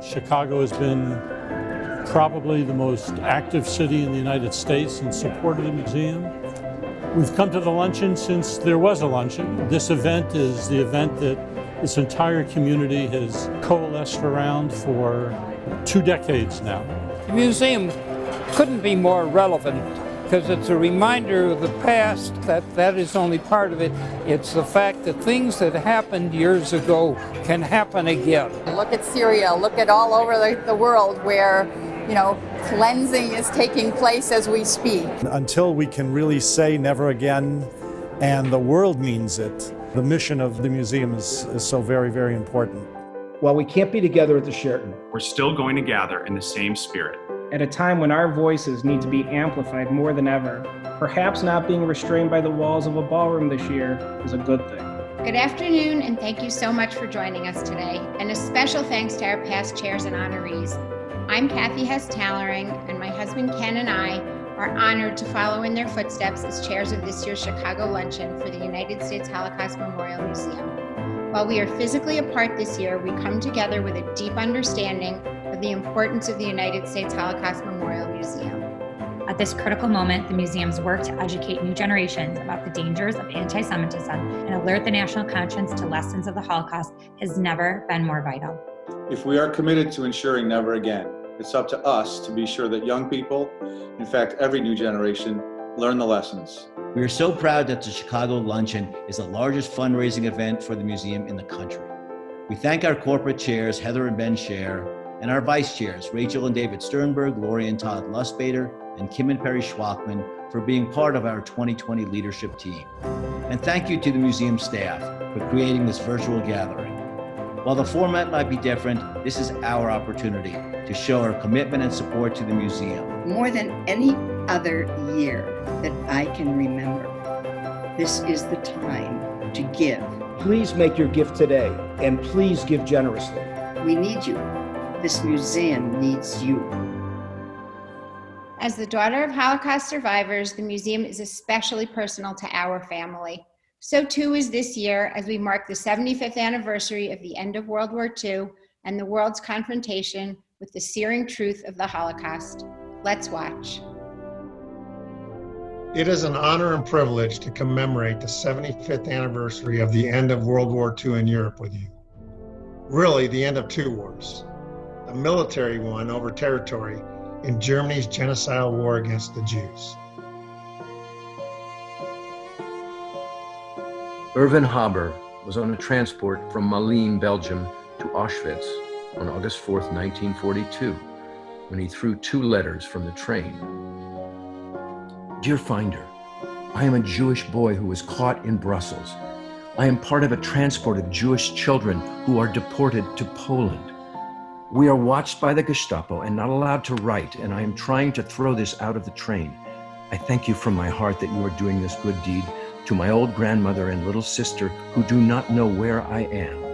Chicago has been probably the most active city in the United States in support of the museum. We've come to the luncheon since there was a luncheon. This event is the event that this entire community has coalesced around for 2 decades now. The museum couldn't be more relevant because it's a reminder of the past. That is only part of it. It's the fact that things that happened years ago can happen again. Look at Syria, look at all over the world where, cleansing is taking place as we speak. Until we can really say never again, and the world means it, the mission of the museum is so very, very important. While we can't be together at the Sheraton, we're still going to gather in the same spirit. At a time when our voices need to be amplified more than ever, perhaps not being restrained by the walls of a ballroom this year is a good thing. Good afternoon, and thank you so much for joining us today. And a special thanks to our past chairs and honorees. I'm Kathy Hess-Tallering, and my husband Ken and I are honored to follow in their footsteps as chairs of this year's Chicago Luncheon for the United States Holocaust Memorial Museum. While we are physically apart this year, we come together with a deep understanding of the importance of the United States Holocaust Memorial Museum. At this critical moment, the museum's work to educate new generations about the dangers of anti-Semitism and alert the national conscience to lessons of the Holocaust has never been more vital. If we are committed to ensuring never again, it's up to us to be sure that young people, in fact every new generation, learn the lessons. We are so proud that the Chicago Luncheon is the largest fundraising event for the museum in the country. We thank our corporate chairs, Heather and Ben Scher, and our vice chairs, Rachel and David Sternberg, Lori and Todd Lustbader, and Kim and Perry Schwachman for being part of our 2020 leadership team. And thank you to the museum staff for creating this virtual gathering. While the format might be different, this is our opportunity to show our commitment and support to the museum. More than any other year that I can remember, this is the time to give. Please make your gift today, and please give generously. We need you. This museum needs you. As the daughter of Holocaust survivors, the museum is especially personal to our family. So too is this year as we mark the 75th anniversary of the end of World War II and the world's confrontation with the searing truth of the Holocaust. Let's watch. It is an honor and privilege to commemorate the 75th anniversary of the end of World War II in Europe with you. Really, the end of 2 wars. A military one over territory in Germany's genocidal war against the Jews. Erwin Haber was on a transport from Malines, Belgium to Auschwitz on August 4th, 1942, when he threw 2 letters from the train. Dear Finder, I am a Jewish boy who was caught in Brussels. I am part of a transport of Jewish children who are deported to Poland. We are watched by the Gestapo and not allowed to write, and I am trying to throw this out of the train. I thank you from my heart that you are doing this good deed to my old grandmother and little sister who do not know where I am.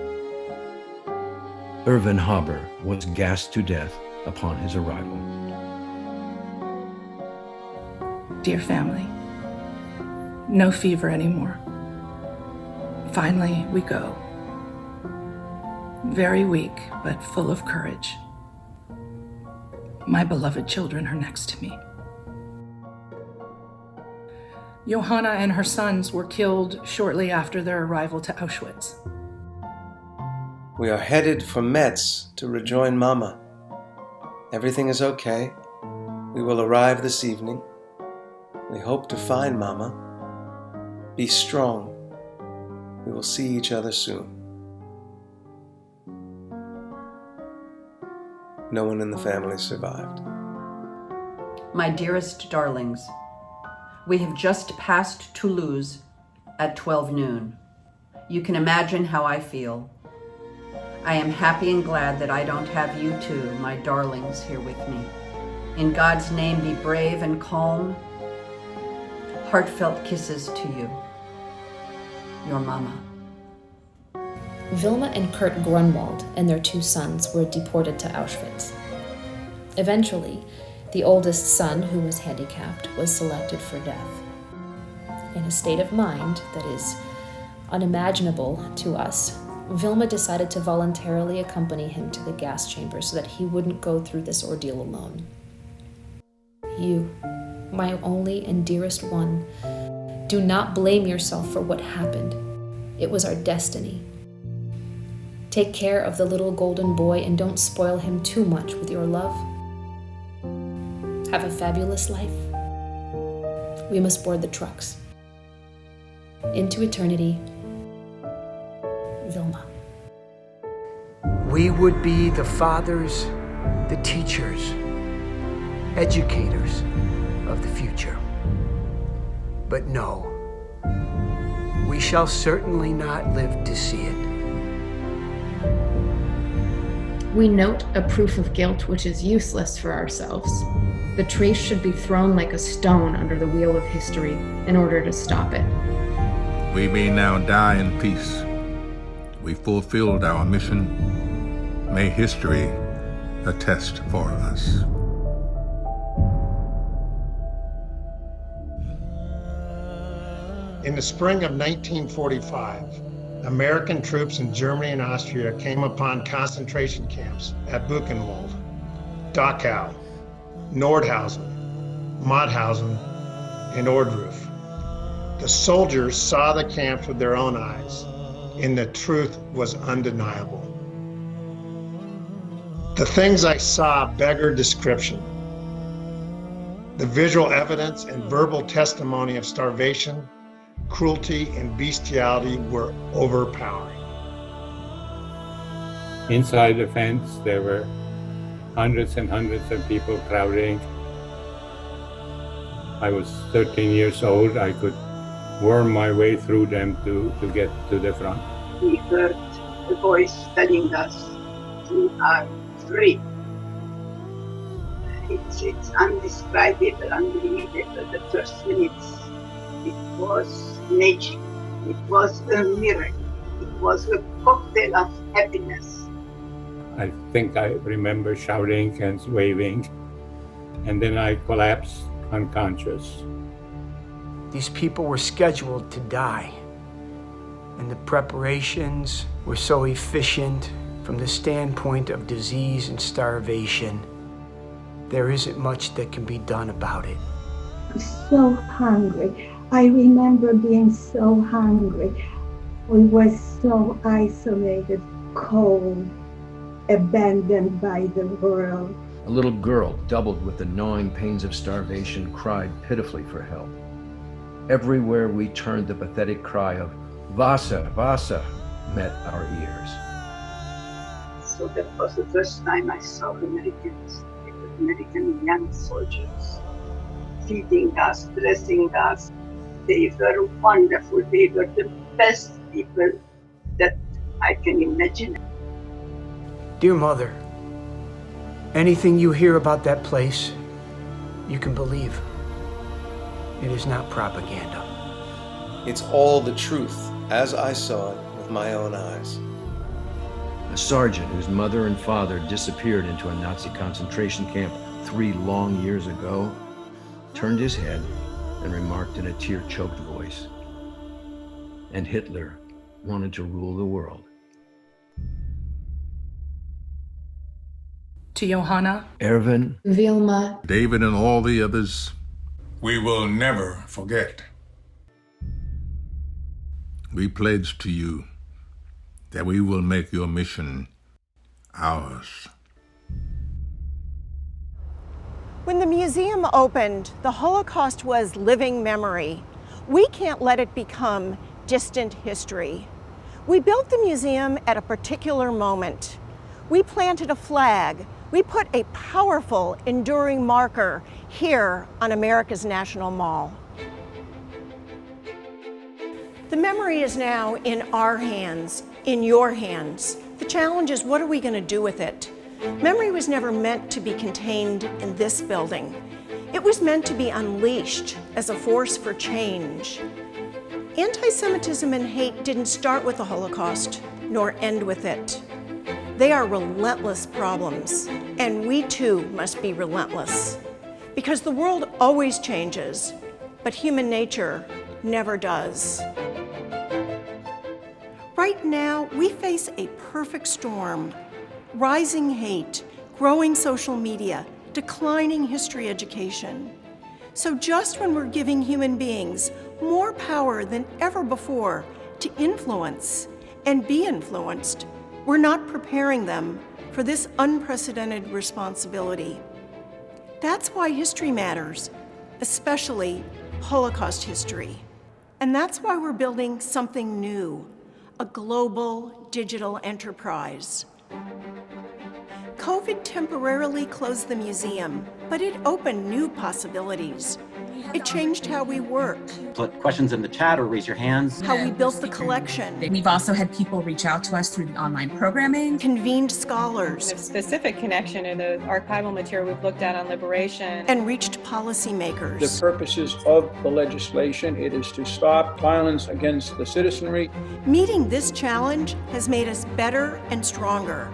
Erwin Haber was gassed to death upon his arrival. Dear family, no fever anymore. Finally, we go. Very weak, but full of courage. My beloved children are next to me. Johanna and her sons were killed shortly after their arrival to Auschwitz. We are headed for Metz to rejoin Mama. Everything is okay. We will arrive this evening. We hope to find Mama. Be strong. We will see each other soon. No one in the family survived. My dearest darlings, we have just passed Toulouse at 12 noon. You can imagine how I feel. I am happy and glad that I don't have you two, my darlings, here with me. In God's name, be brave and calm. Heartfelt kisses to you. Your Mama. Wilma and Kurt Grunwald and their 2 sons were deported to Auschwitz. Eventually, the oldest son, who was handicapped, was selected for death. In a state of mind that is unimaginable to us, Vilma decided to voluntarily accompany him to the gas chamber so that he wouldn't go through this ordeal alone. You, my only and dearest one, do not blame yourself for what happened. It was our destiny. Take care of the little golden boy and don't spoil him too much with your love. Have a fabulous life. We must board the trucks. Into eternity, Vilma. We would be the fathers, the teachers, educators of the future. But no, we shall certainly not live to see it. We note a proof of guilt which is useless for ourselves. The trace should be thrown like a stone under the wheel of history in order to stop it. We may now die in peace. We fulfilled our mission. May history attest for us. In the spring of 1945, American troops in Germany and Austria came upon concentration camps at Buchenwald, Dachau, Nordhausen, Mauthausen, and Ohrdruf. The soldiers saw the camps with their own eyes, and the truth was undeniable. The things I saw beggar description. The visual evidence and verbal testimony of starvation, cruelty, and bestiality were overpowering. Inside the fence, there were hundreds and hundreds of people crowding. I was 13 years old. I could worm my way through them to get to the front. We heard a voice telling us, "You are free." It's undescribable, unbelievable. The first minutes, it was magic. It was a miracle. It was a cocktail of happiness. I think I remember shouting and waving, and then I collapsed unconscious. These people were scheduled to die, and the preparations were so efficient from the standpoint of disease and starvation. There isn't much that can be done about it. So hungry. I remember being so hungry. We were so isolated, cold, abandoned by the world. A little girl, doubled with the gnawing pains of starvation, cried pitifully for help. Everywhere we turned, the pathetic cry of "Wasser, Wasser" met our ears. So that was the first time I saw Americans, American young soldiers, feeding us, dressing us. They were wonderful. They were the best people that I can imagine. Dear Mother, anything you hear about that place, you can believe. It is not propaganda. It's all the truth, as I saw it with my own eyes. A sergeant whose mother and father disappeared into a Nazi concentration camp 3 long years ago turned his head and remarked in a tear-choked voice, "And Hitler wanted to rule the world." To Johanna, Erwin, Vilma, David, and all the others, we will never forget. We pledge to you that we will make your mission ours. When the museum opened, the Holocaust was living memory. We can't let it become distant history. We built the museum at a particular moment. We planted a flag. We put a powerful, enduring marker here on America's National Mall. The memory is now in our hands, in your hands. The challenge is, what are we going to do with it? Memory was never meant to be contained in this building. It was meant to be unleashed as a force for change. Anti-Semitism and hate didn't start with the Holocaust, nor end with it. They are relentless problems, and we too must be relentless. Because the world always changes, but human nature never does. Right now, we face a perfect storm: rising hate, growing social media, declining history education. So just when we're giving human beings more power than ever before to influence and be influenced, we're not preparing them for this unprecedented responsibility. That's why history matters, especially Holocaust history. And that's why we're building something new, a global digital enterprise. COVID temporarily closed the museum, but it opened new possibilities. It changed how we work, Put questions in the chat or raise your hands. how we built the collection, We've also had people reach out to us through the online programming. convened scholars, A specific connection in the archival material we've looked at on liberation. and reached policymakers. The purposes of the legislation, it is to stop violence against the citizenry. Meeting this challenge has made us better and stronger.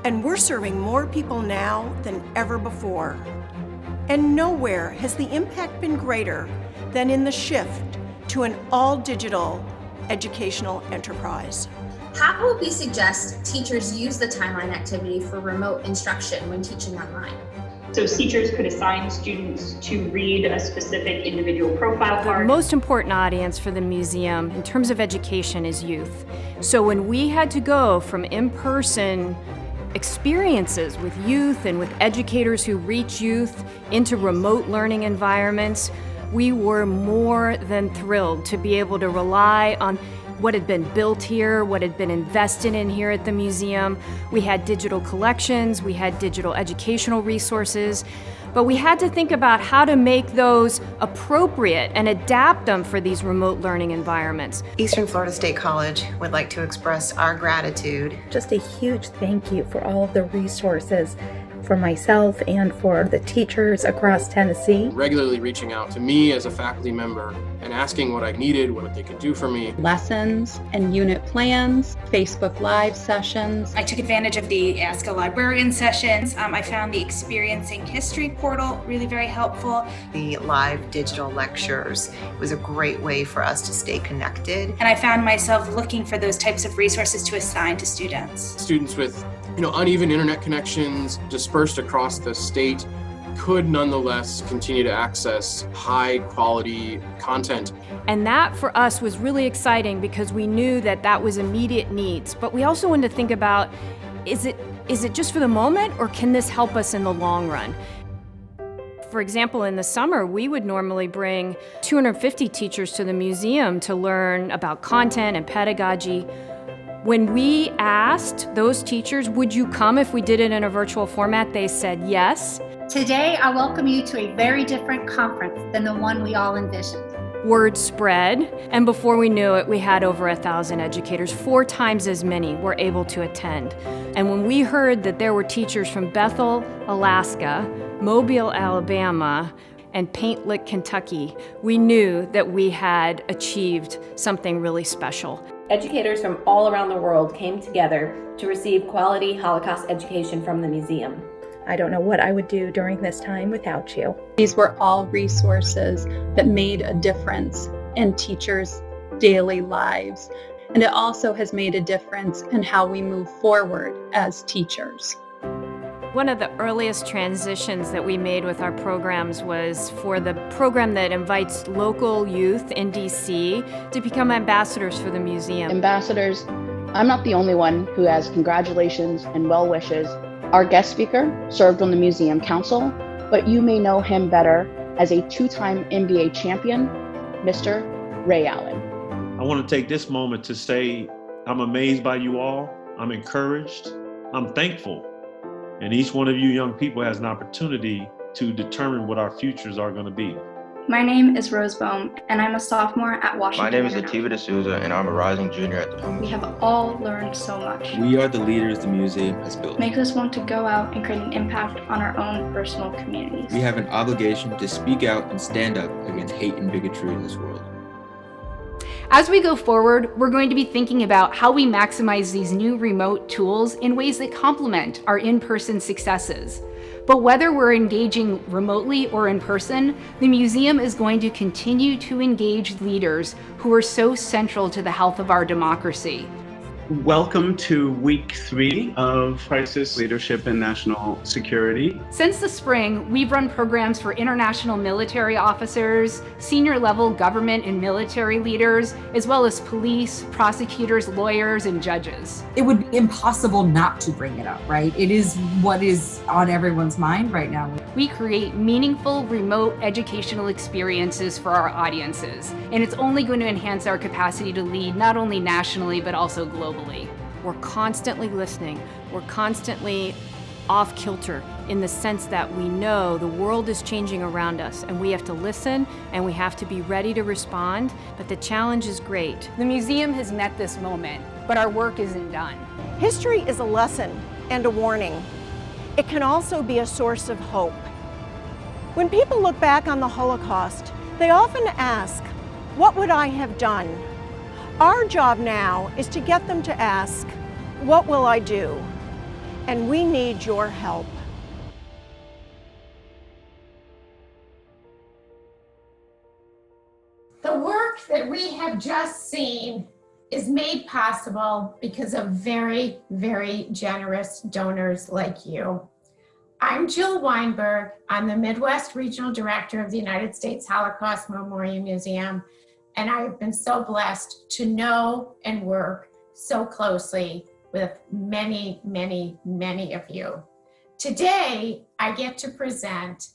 And we're serving more people now than ever before. And nowhere has the impact been greater than in the shift to an all-digital educational enterprise. How would we suggest teachers use the timeline activity for remote instruction when teaching online? So teachers could assign students to read a specific individual profile The card. most important audience for the museum in terms of education is youth. So when we had to go from in-person experiences with youth and with educators who reach youth into remote learning environments, we were more than thrilled to be able to rely on what had been built here, what had been invested in here at the museum. We had digital collections, we had digital educational resources, but we had to think about how to make those appropriate and adapt them for these remote learning environments. Eastern Florida State College would like to express our gratitude. Just a huge thank you for all of the resources for myself and for the teachers across Tennessee. Regularly reaching out to me as a faculty member and asking what I needed, what they could do for me. Lessons and unit plans, Facebook Live sessions. I took advantage of the Ask a Librarian sessions. I found the Experiencing History portal really very helpful. The live digital lectures was a great way for us to stay connected. And I found myself looking for those types of resources to assign to students. Students with uneven internet connections dispersed across the state could nonetheless continue to access high quality content. And that for us was really exciting because we knew that that was immediate needs. But we also wanted to think about, is it just for the moment, or can this help us in the long run? For example, in the summer, we would normally bring 250 teachers to the museum to learn about content and pedagogy. When we asked those teachers, would you come if we did it in a virtual format, they said yes. Today, I welcome you to a very different conference than the one we all envisioned. Word spread, and before we knew it, we had over 1,000 educators. 4 times as many were able to attend. And when we heard that there were teachers from Bethel, Alaska, Mobile, Alabama, and Paint Lick, Kentucky, we knew that we had achieved something really special. Educators from all around the world came together to receive quality Holocaust education from the museum. I don't know what I would do during this time without you. These were all resources that made a difference in teachers' daily lives. And it also has made a difference in how we move forward as teachers. One of the earliest transitions that we made with our programs was for the program that invites local youth in DC to become ambassadors for the museum. Ambassadors, I'm not the only one who has congratulations and well wishes. Our guest speaker served on the museum council, but you may know him better as a 2-time NBA champion, Mr. Ray Allen. I want to take this moment to say I'm amazed by you all. I'm encouraged. I'm thankful. And each one of you young people has an opportunity to determine what our futures are going to be. My name is Rose Bohm, and I'm a sophomore at Washington. My name is Ativa D'Souza, and I'm a rising junior at the Home. We have all learned so much. We are the leaders the museum has built. Makes us want to go out and create an impact on our own personal communities. We have an obligation to speak out and stand up against hate and bigotry in this world. As we go forward, we're going to be thinking about how we maximize these new remote tools in ways that complement our in-person successes. But whether we're engaging remotely or in person, the museum is going to continue to engage leaders who are so central to the health of our democracy. Welcome to week 3 of Crisis Leadership and National Security. Since the spring, we've run programs for international military officers, senior level government and military leaders, as well as police, prosecutors, lawyers, and judges. It would be impossible not to bring it up, right? It is what is on everyone's mind right now. We create meaningful remote educational experiences for our audiences, and it's only going to enhance our capacity to lead not only nationally, but also globally. We're constantly listening. We're constantly off kilter in the sense that we know the world is changing around us and we have to listen and we have to be ready to respond, but the challenge is great. The museum has met this moment, but our work isn't done. History is a lesson and a warning. It can also be a source of hope. When people look back on the Holocaust, they often ask, what would I have done? Our job now is to get them to ask, what will I do? And we need your help. The work that we have just seen is made possible because of very, very generous donors like you. I'm Jill Weinberg. I'm the Midwest Regional Director of the United States Holocaust Memorial Museum, and I've been so blessed to know and work so closely with many, many, many of you. Today, I get to present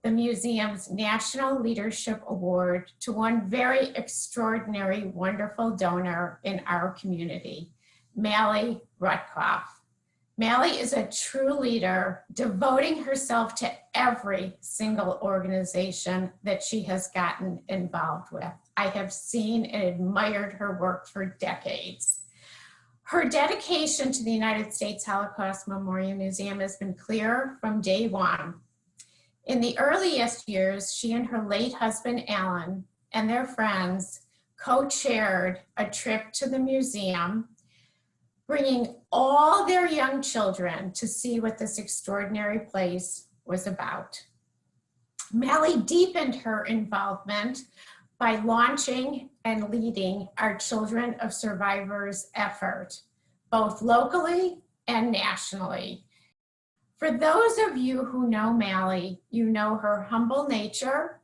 the museum's National Leadership Award to one very extraordinary, wonderful donor in our community, Mally Rutkoff. Mally is a true leader, devoting herself to every single organization that she has gotten involved with. I have seen and admired her work for decades. Her dedication to the United States Holocaust Memorial Museum has been clear from day one. In the earliest years, she and her late husband, Alan, and their friends co-chaired a trip to the museum, bringing all their young children to see what this extraordinary place was about. Mally deepened her involvement by launching and leading our Children of Survivors effort, both locally and nationally. For those of you who know Mally, you know her humble nature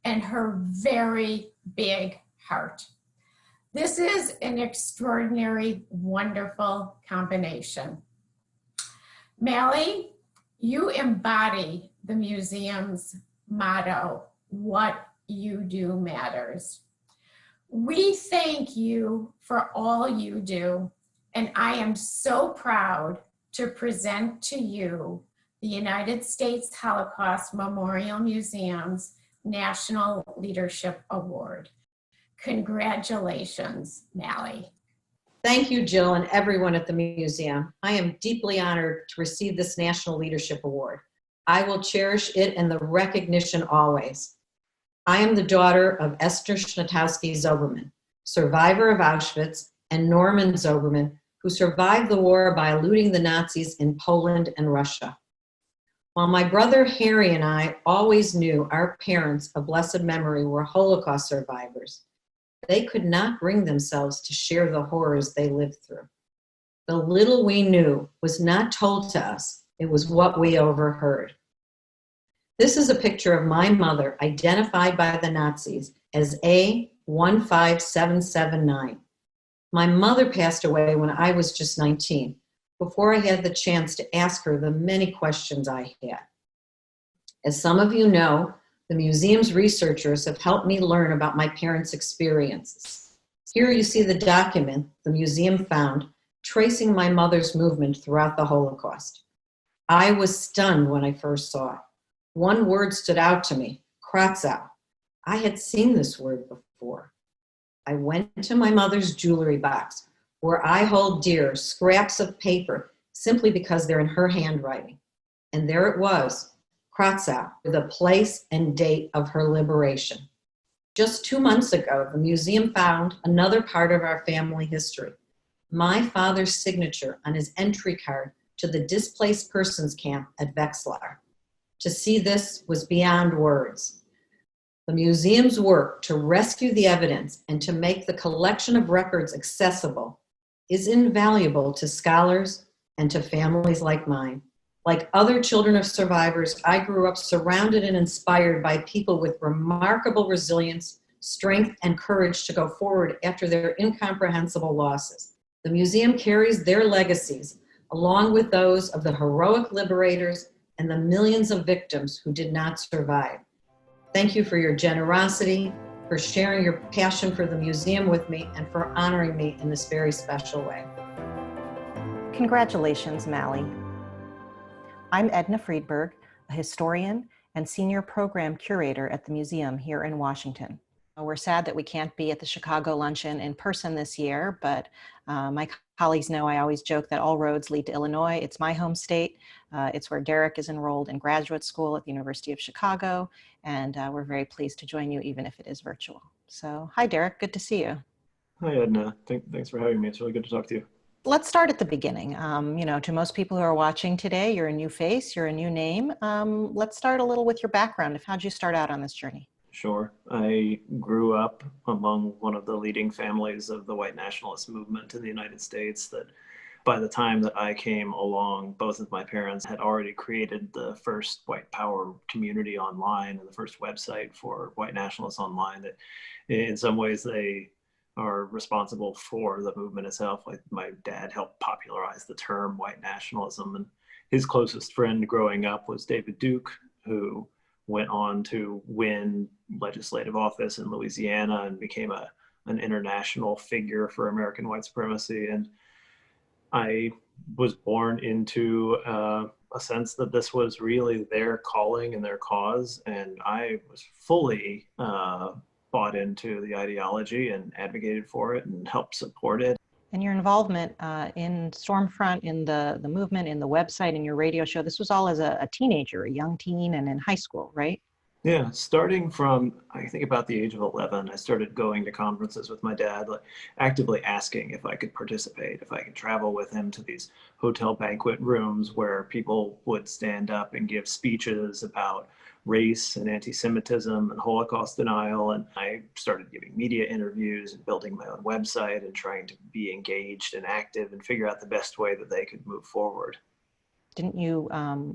and her very big heart. This is an extraordinary, wonderful combination. Mally, you embody the museum's motto, what you do matters. We thank you for all you do, and I am so proud to present to you the United States Holocaust Memorial Museum's National Leadership Award. Congratulations, Mally. Thank you, Jill, and everyone at the museum. I am deeply honored to receive this National Leadership Award. I will cherish it and the recognition always. I am the daughter of Esther Schnatowski-Zoberman, survivor of Auschwitz, and Norman Zoberman, who survived the war by eluding the Nazis in Poland and Russia. While my brother Harry and I always knew our parents of blessed memory were Holocaust survivors, they could not bring themselves to share the horrors they lived through. The little we knew was not told to us, it was what we overheard. This is a picture of my mother identified by the Nazis as A15779. My mother passed away when I was just 19, before I had the chance to ask her the many questions I had. As some of you know, the museum's researchers have helped me learn about my parents' experiences. Here you see the document the museum found tracing my mother's movement throughout the Holocaust. I was stunned when I first saw it. One word stood out to me, Kratzau. I had seen this word before. I went to my mother's jewelry box, where I hold dear scraps of paper simply because they're in her handwriting. And there it was, Kratzau, the place and date of her liberation. Just 2 months ago, the museum found another part of our family history, my father's signature on his entry card to the displaced persons camp at Wetzlar. To see this was beyond words. The museum's work to rescue the evidence and to make the collection of records accessible is invaluable to scholars and to families like mine. Like other children of survivors, I grew up surrounded and inspired by people with remarkable resilience, strength, and courage to go forward after their incomprehensible losses. The museum carries their legacies, along with those of the heroic liberators and the millions of victims who did not survive. Thank you for your generosity, for sharing your passion for the museum with me, and for honoring me in this very special way. Congratulations, Mally. I'm Edna Friedberg, a historian and senior program curator at the museum here in Washington. We're sad that we can't be at the Chicago luncheon in person this year, but my colleagues know I always joke that all roads lead to Illinois. It's my home state. It's where Derek is enrolled in graduate school at the University of Chicago, and we're very pleased to join you even if it is virtual. So, hi Derek, good to see you. Hi Edna, thanks for having me. It's really good to talk to you. Let's start at the beginning. To most people who are watching today, you're a new face, you're a new name. Let's start a little with your background. How'd you start out on this journey? Sure. I grew up among one of the leading families of the white nationalist movement in the United States that by the time that I came along, both of my parents had already created the first white power community online and the first website for white nationalists online that in some ways they are responsible for the movement itself. Like my dad helped popularize the term white nationalism, and his closest friend growing up was David Duke, who went on to win legislative office in Louisiana and became an international figure for American white supremacy. And I was born into a sense that this was really their calling and their cause, and I was fully bought into the ideology and advocated for it and helped support it. And your involvement in Stormfront, in the movement, in the website, in your radio show, this was all as a teenager, a young teen, and in high school, right? Yeah, starting from, I think about the age of 11, I started going to conferences with my dad, like actively asking if I could participate, if I could travel with him to these hotel banquet rooms where people would stand up and give speeches about race and anti-Semitism and Holocaust denial. And I started giving media interviews and building my own website and trying to be engaged and active and figure out the best way that they could move forward. Didn't you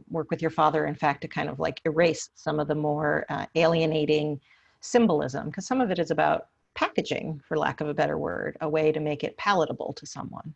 work with your father, in fact, to kind of like erase some of the more alienating symbolism? Because some of it is about packaging, for lack of a better word, a way to make it palatable to someone.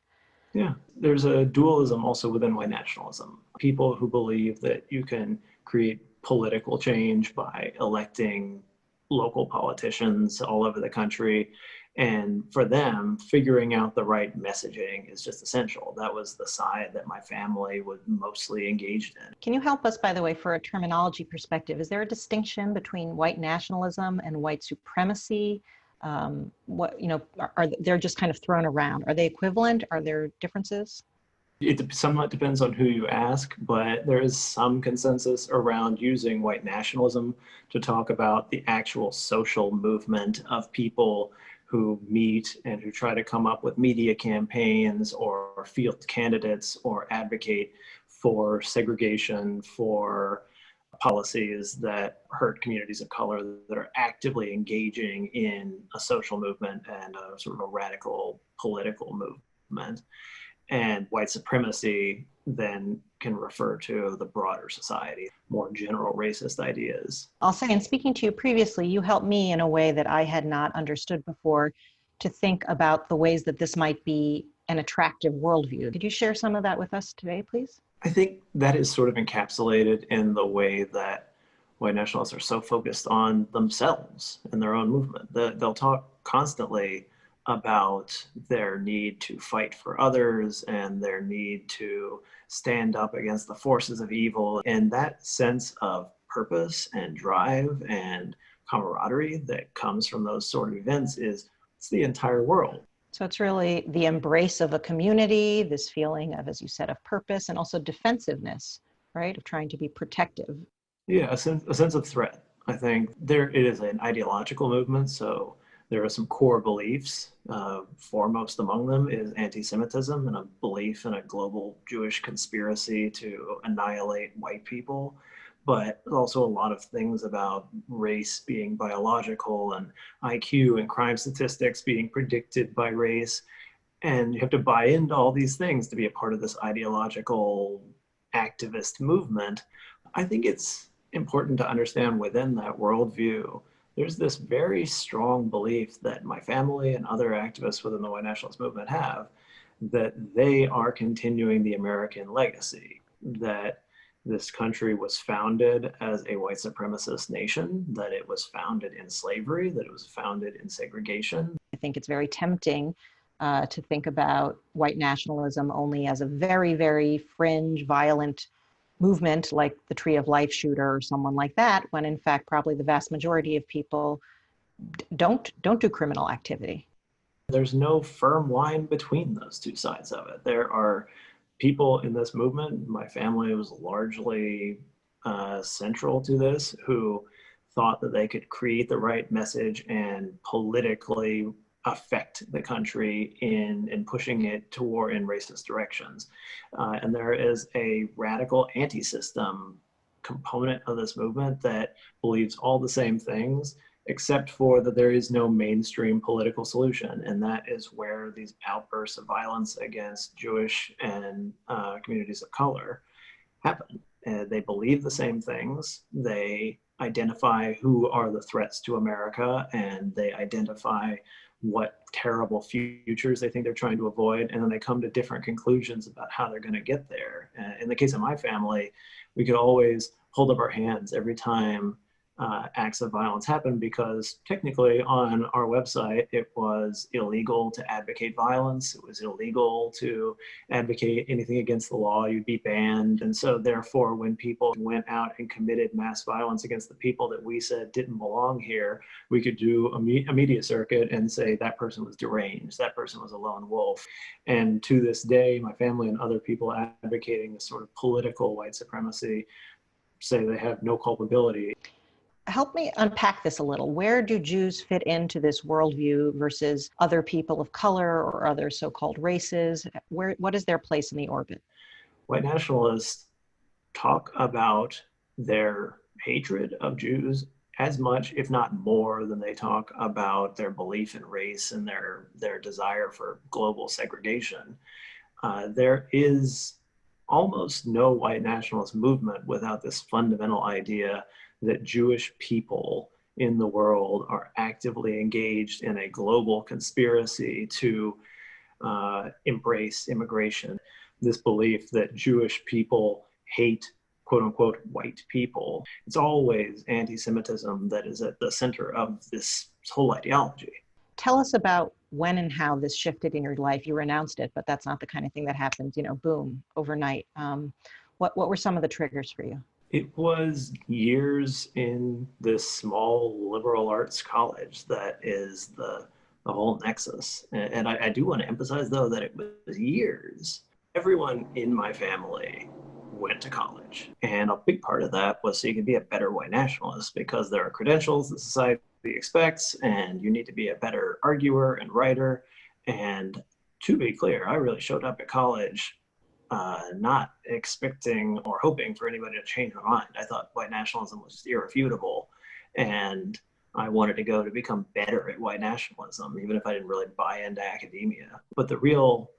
Yeah, there's a dualism also within white nationalism. People who believe that you can create political change by electing local politicians all over the country. And for them, figuring out the right messaging is just essential. That was the side that my family was mostly engaged in. Can you help us, by the way, for a terminology perspective? Is there a distinction between white nationalism and white supremacy? Are they're just kind of thrown around? Are they equivalent? Are there differences? It somewhat depends on who you ask, but there is some consensus around using white nationalism to talk about the actual social movement of people who meet and who try to come up with media campaigns or field candidates or advocate for segregation, for policies that hurt communities of color, that are actively engaging in a social movement and a sort of a radical political movement. And white supremacy then can refer to the broader society, more general racist ideas. I'll say, in speaking to you previously, you helped me in a way that I had not understood before to think about the ways that this might be an attractive worldview. Could you share some of that with us today, please? I think that is sort of encapsulated in the way that white nationalists are so focused on themselves and their own movement. They'll talk constantly about their need to fight for others and their need to stand up against the forces of evil. And that sense of purpose and drive and camaraderie that comes from those sort of events it's the entire world. So it's really the embrace of a community, this feeling of, as you said, of purpose and also defensiveness, right? Of trying to be protective. Yeah, a sense of threat. I think it is an ideological movement, so there are some core beliefs. Foremost among them is anti-Semitism and a belief in a global Jewish conspiracy to annihilate white people. but also a lot of things about race being biological and IQ and crime statistics being predicted by race. And you have to buy into all these things to be a part of this ideological activist movement. I think it's important to understand within that worldview, there's this very strong belief that my family and other activists within the white nationalist movement have, that they are continuing the American legacy, that this country was founded as a white supremacist nation, that it was founded in slavery, that it was founded in segregation. I think it's very tempting to think about white nationalism only as a very, very fringe, violent movement like the Tree of Life shooter or someone like that, when in fact probably the vast majority of people don't do criminal activity. There's no firm line between those two sides of it. There are people in this movement, my family was largely central to this, who thought that they could create the right message and politically affect the country in pushing it toward in racist directions. And there is a radical anti-system component of this movement that believes all the same things, except for that there is no mainstream political solution. And that is where these outbursts of violence against Jewish and communities of color happen. They believe the same things. They identify who are the threats to America, and they identify what terrible futures they think they're trying to avoid, and then they come to different conclusions about how they're going to get there. In the case of my family, we could always hold up our hands every time acts of violence happen, because technically on our website it was illegal to advocate violence. It was illegal to advocate anything against the law. You'd be banned. And so therefore, when people went out and committed mass violence against the people that we said didn't belong here, we could do a media circuit and say that person was deranged, that person was a lone wolf. And to this day, my family and other people advocating this sort of political white supremacy say they have no culpability. Help me unpack this a little. Where do Jews fit into this worldview versus other people of color or other so-called races? What is their place in the orbit? White nationalists talk about their hatred of Jews as much, if not more, than they talk about their belief in race and their desire for global segregation. There is almost no white nationalist movement without this fundamental idea that Jewish people in the world are actively engaged in a global conspiracy to embrace immigration. This belief that Jewish people hate, quote unquote, white people. It's always anti-Semitism that is at the center of this whole ideology. Tell us about when and how this shifted in your life. You renounced it, but that's not the kind of thing that happens, boom, overnight. What were some of the triggers for you? It was years in this small liberal arts college that is the whole nexus. And I do want to emphasize, though, that it was years. Everyone in my family went to college. And a big part of that was so you could be a better white nationalist, because there are credentials that society expects, and you need to be a better arguer and writer. And to be clear, I really showed up at college not expecting or hoping for anybody to change my mind. I thought white nationalism was just irrefutable, and I wanted to go to become better at white nationalism, even if I didn't really buy into academia. But the real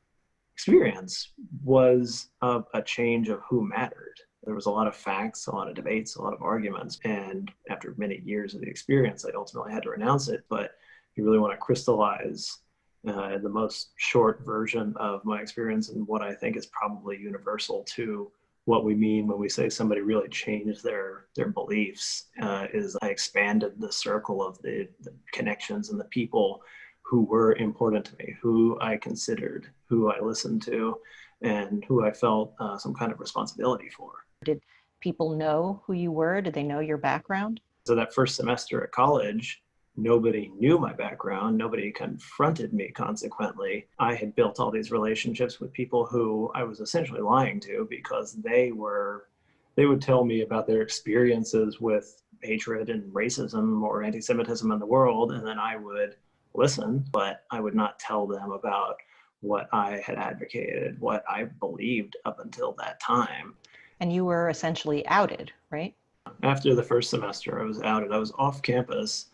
experience was of a change of who mattered. There was a lot of facts, a lot of debates, a lot of arguments, and after many years of the experience, I ultimately had to renounce it. But if you really want to crystallize the most short version of my experience, and what I think is probably universal to what we mean when we say somebody really changed their beliefs, is I expanded the circle of the connections and the people who were important to me, who I considered, who I listened to, and who I felt some kind of responsibility for. Did people know who you were? Did they know your background? So that first semester at college, nobody knew my background. Nobody confronted me, consequently. I had built all these relationships with people who I was essentially lying to, because they would tell me about their experiences with hatred and racism or anti-Semitism in the world, and then I would listen, but I would not tell them about what I had advocated, what I believed up until that time. And you were essentially outed, right? After the first semester, I was outed. I was off campus.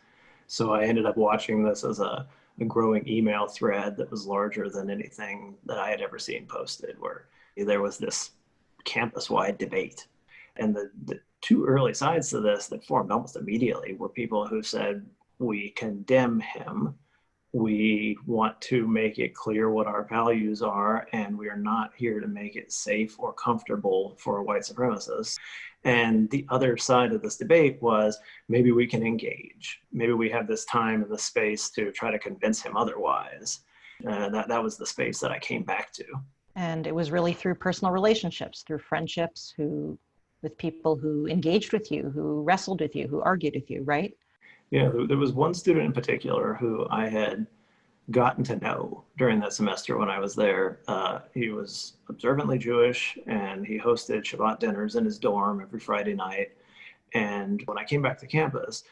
So I ended up watching this as a growing email thread that was larger than anything that I had ever seen posted, where there was this campus-wide debate. And the two early sides to this that formed almost immediately were people who said, we condemn him, we want to make it clear what our values are, and we are not here to make it safe or comfortable for white supremacists. And the other side of this debate was, maybe we can engage. Maybe we have this time and the space to try to convince him otherwise. That was the space that I came back to. And it was really through personal relationships, through friendships, with people who engaged with you, who wrestled with you, who argued with you, right? Yeah, there was one student in particular who I had gotten to know during that semester when I was there. He was observantly Jewish, and he hosted Shabbat dinners in his dorm every Friday night. And when I came back to campus,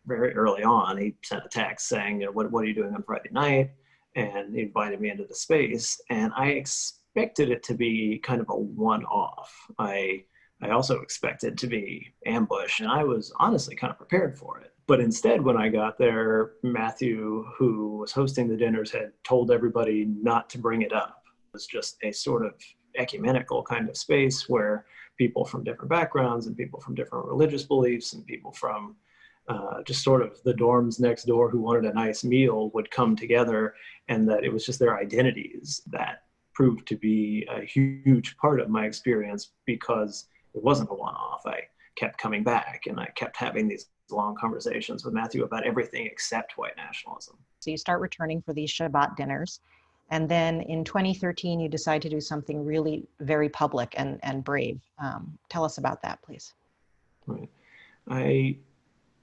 very early on, he sent a text saying, what are you doing on Friday night? And he invited me into the space. And I expected it to be kind of a one-off. I also expected to be ambushed, and I was honestly kind of prepared for it. But instead, when I got there, Matthew, who was hosting the dinners, had told everybody not to bring it up. It was just a sort of ecumenical kind of space where people from different backgrounds and people from different religious beliefs and people from just sort of the dorms next door who wanted a nice meal would come together, and that it was just their identities that proved to be a huge part of my experience, because it wasn't a one-off. I kept coming back, and I kept having these long conversations with Matthew about everything except white nationalism. So you start returning for these Shabbat dinners. And then in 2013, you decide to do something really very public and brave. Tell us about that, please. Right. I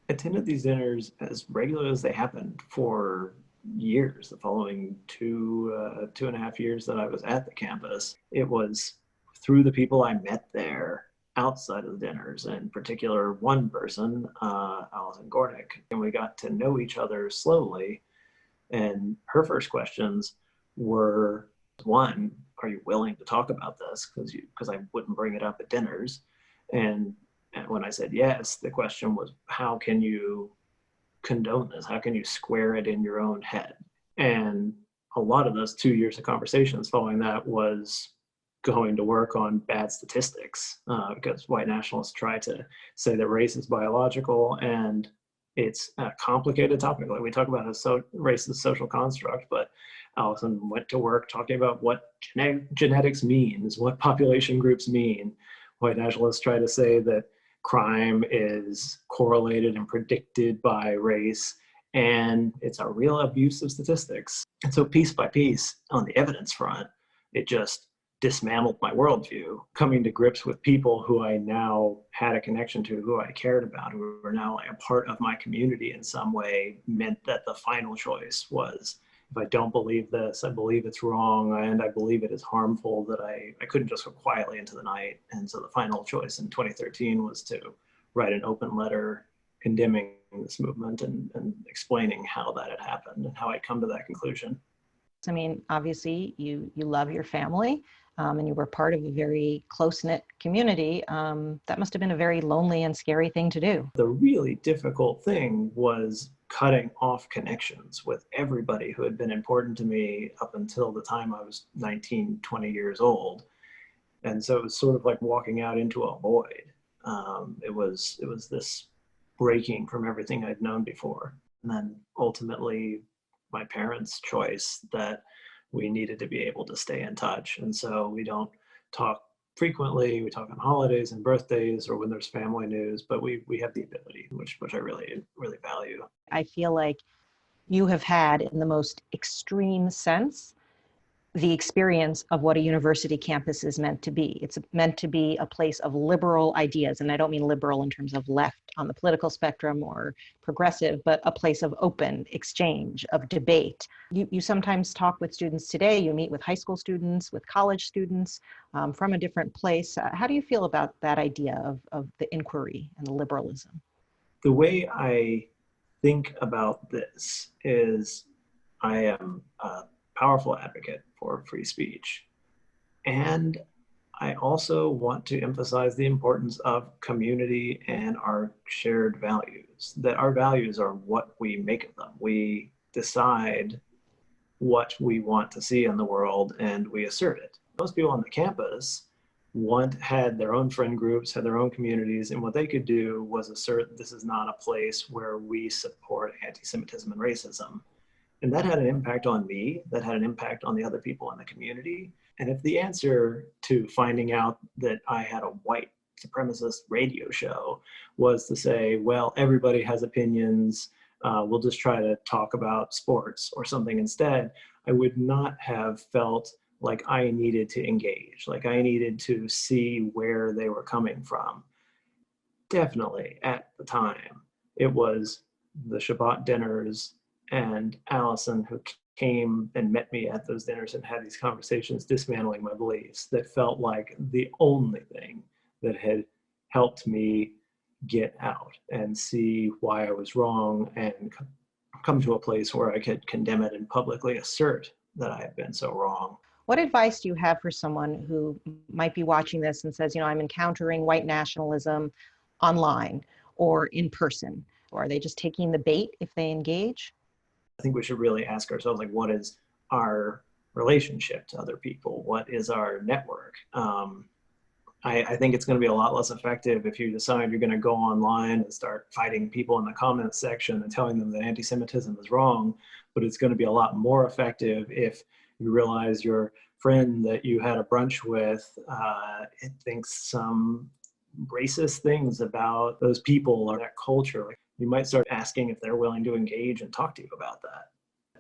attended these dinners as regularly as they happened for years. The following two and a half years that I was at the campus, it was through the people I met there outside of the dinners, in particular one person, Allison Gornick, and we got to know each other slowly. And her first questions were, one, are you willing to talk about this? Because I wouldn't bring it up at dinners. And when I said yes, the question was, how can you condone this? How can you square it in your own head? And a lot of those 2 years of conversations following that was going to work on bad statistics, because white nationalists try to say that race is biological, and it's a complicated topic. Like, we talk about race as a social construct, but Allison went to work talking about what genetics means, what population groups mean. White nationalists try to say that crime is correlated and predicted by race, and it's a real abuse of statistics. And so piece by piece, on the evidence front, it just dismantled my worldview. Coming to grips with people who I now had a connection to, who I cared about, who were now a part of my community in some way, meant that the final choice was, if I don't believe this, I believe it's wrong, and I believe it is harmful, that I couldn't just go quietly into the night. And so the final choice in 2013 was to write an open letter condemning this movement and explaining how that had happened and how I'd come to that conclusion. I mean, obviously, you love your family, and you were part of a very close-knit community. That must have been a very lonely and scary thing to do. The really difficult thing was cutting off connections with everybody who had been important to me up until the time I was 19, 20 years old. And so it was sort of like walking out into a void. It was this breaking from everything I'd known before. And then ultimately, my parents' choice that we needed to be able to stay in touch. And so we don't talk frequently. We talk on holidays and birthdays or when there's family news, but we have the ability, which I really, really value. I feel like you have had, in the most extreme sense, the experience of what a university campus is meant to be. It's meant to be a place of liberal ideas. And I don't mean liberal in terms of left on the political spectrum or progressive, but a place of open exchange, of debate. You sometimes talk with students today, you meet with high school students, with college students from a different place. How do you feel about that idea of the inquiry and the liberalism? The way I think about this is, I am a powerful advocate for free speech. And I also want to emphasize the importance of community and our shared values, that our values are what we make of them. We decide what we want to see in the world and we assert it. Most people on the campus had their own friend groups, had their own communities, and what they could do was assert this is not a place where we support anti-Semitism and racism. And that had an impact on me, that had an impact on the other people in the community. And if the answer to finding out that I had a white supremacist radio show was to say, well, everybody has opinions, we'll just try to talk about sports or something instead, I would not have felt like I needed to engage, like I needed to see where they were coming from. Definitely at the time, it was the Shabbat dinners and Allison who came and met me at those dinners and had these conversations dismantling my beliefs that felt like the only thing that had helped me get out and see why I was wrong and come to a place where I could condemn it and publicly assert that I had been so wrong. What advice do you have for someone who might be watching this and says, I'm encountering white nationalism online or in person? Or are they just taking the bait if they engage? I think we should really ask ourselves, like, what is our relationship to other people? What is our network? I think it's going to be a lot less effective if you decide you're going to go online and start fighting people in the comments section and telling them that anti-Semitism is wrong. But it's going to be a lot more effective if you realize your friend that you had a brunch with it thinks some racist things about those people or that culture. You might start asking if they're willing to engage and talk to you about that.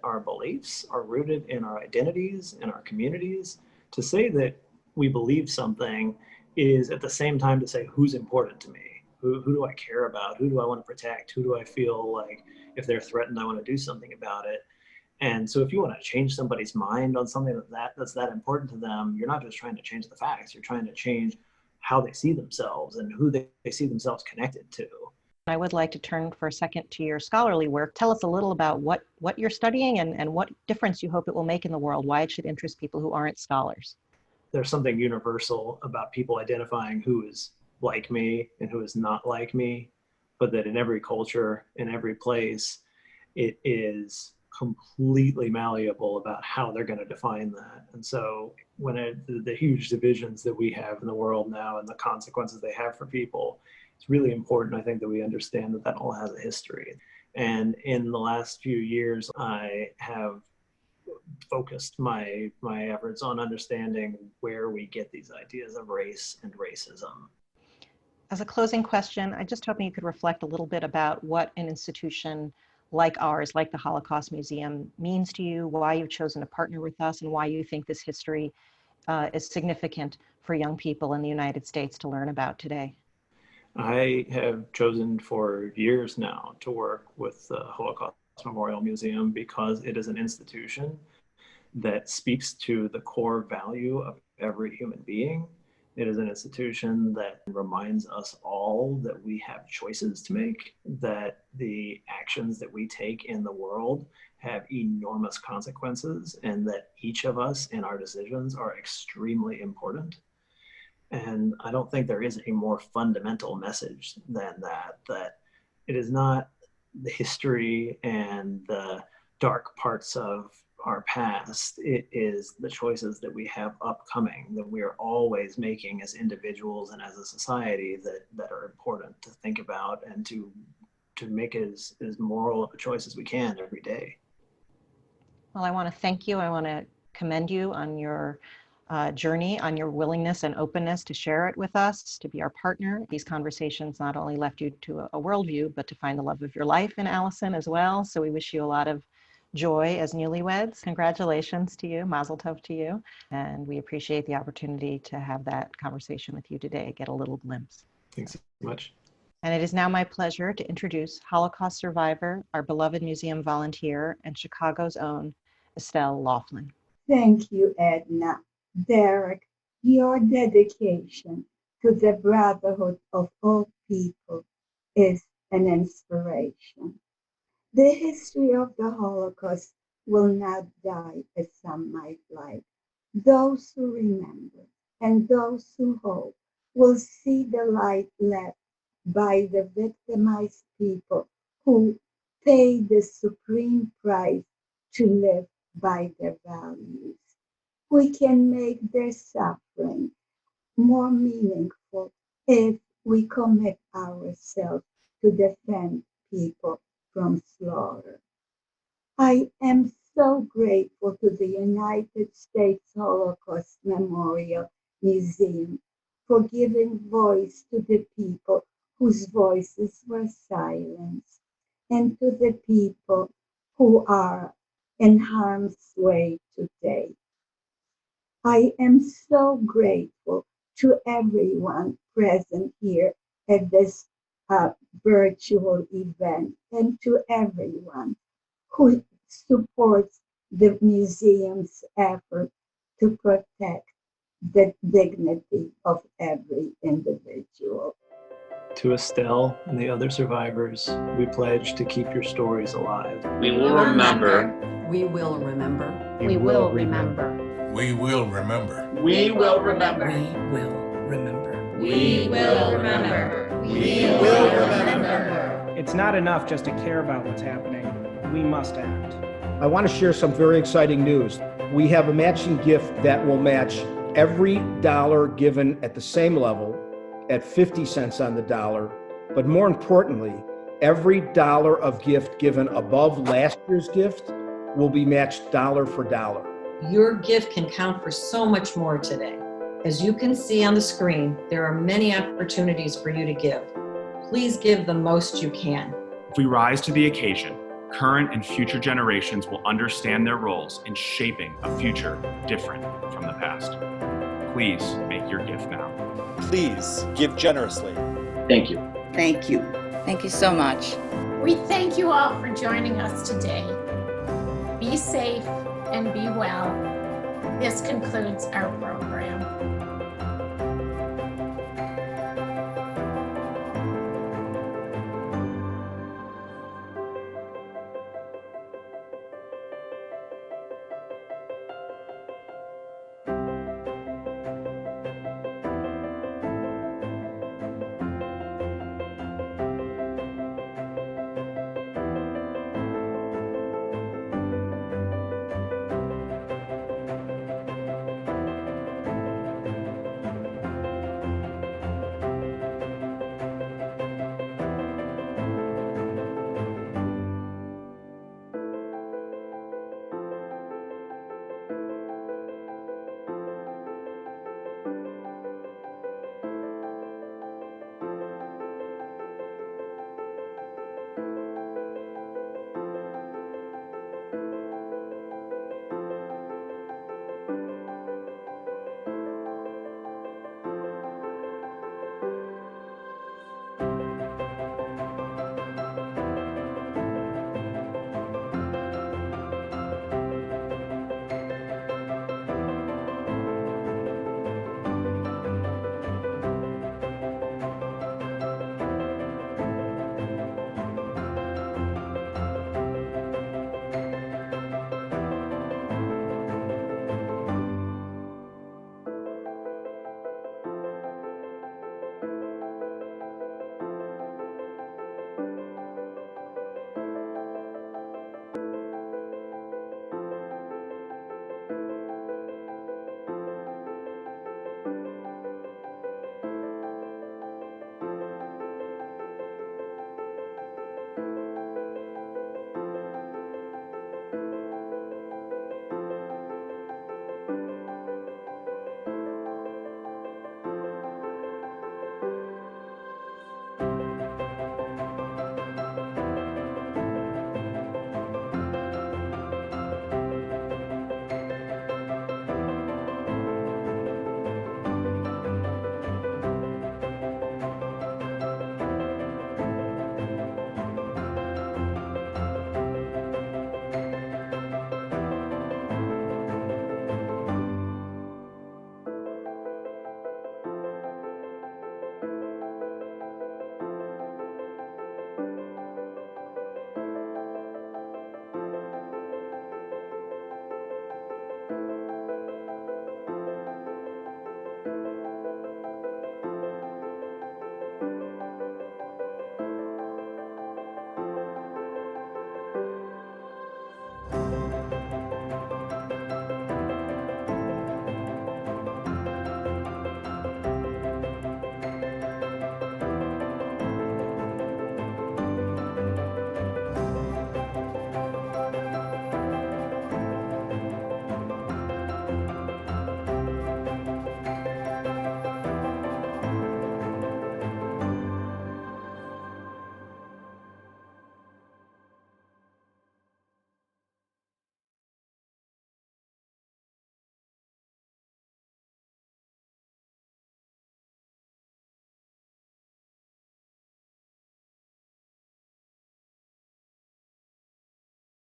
Our beliefs are rooted in our identities, in our communities. To say that we believe something is at the same time to say who's important to me, who do I care about, who do I want to protect, who do I feel like if they're threatened I want to do something about it. And so if you want to change somebody's mind on something that's that important to them, you're not just trying to change the facts, you're trying to change how they see themselves and who they see themselves connected to. I would like to turn for a second to your scholarly work. Tell us a little about what you're studying and what difference you hope it will make in the world, why it should interest people who aren't scholars. There's something universal about people identifying who is like me and who is not like me, but that in every culture, in every place, it is completely malleable about how they're going to define that. And so when the huge divisions that we have in the world now and the consequences they have for people, it's really important, I think, that we understand that all has a history. And in the last few years, I have focused my efforts on understanding where we get these ideas of race and racism. As a closing question, I just hoping you could reflect a little bit about what an institution like ours, like the Holocaust Museum, means to you, why you've chosen to partner with us, and why you think this history is significant for young people in the United States to learn about today. I have chosen for years now to work with the Holocaust Memorial Museum because it is an institution that speaks to the core value of every human being. It is an institution that reminds us all that we have choices to make, that the actions that we take in the world have enormous consequences, and that each of us in our decisions are extremely important. And I don't think there is a more fundamental message than that it is not the history and the dark parts of our past, it is the choices that we have upcoming, that we are always making as individuals and as a society that are important to think about and to make as moral of a choice as we can every day. Well, I want to thank you. I want to commend you on your journey, on your willingness and openness to share it with us, to be our partner. These conversations not only left you to a worldview, but to find the love of your life in Allison as well. So we wish you a lot of joy as newlyweds. Congratulations to you, Mazel Tov to you. And we appreciate the opportunity to have that conversation with you today, get a little glimpse. Thanks so much. And it is now my pleasure to introduce Holocaust survivor, our beloved museum volunteer, and Chicago's own Estelle Laughlin. Thank you, Edna. Derek, your dedication to the brotherhood of all people is an inspiration. The history of the Holocaust will not die, as some might like. Those who remember and those who hope will see the light left by the victimized people who pay the supreme price to live by their values. We can make their suffering more meaningful if we commit ourselves to defend people from slaughter. I am so grateful to the United States Holocaust Memorial Museum for giving voice to the people whose voices were silenced, and to the people who are in harm's way today. I am so grateful to everyone present here at this virtual event, and to everyone who supports the museum's effort to protect the dignity of every individual. To Estelle and the other survivors, we pledge to keep your stories alive. We will remember. We will remember. We will remember. We will remember. We will remember. We will remember. We will remember. We will remember. It's not enough just to care about what's happening. We must act. I want to share some very exciting news. We have a matching gift that will match every dollar given at the same level at 50 cents on the dollar, but more importantly, every dollar of gift given above last year's gift will be matched dollar for dollar. Your gift can count for so much more today. As you can see on the screen, there are many opportunities for you to give. Please give the most you can. If we rise to the occasion, current and future generations will understand their roles in shaping a future different from the past. Please make your gift now. Please give generously. Thank you. Thank you. Thank you so much. We thank you all for joining us today. Be safe and be well. This concludes our program.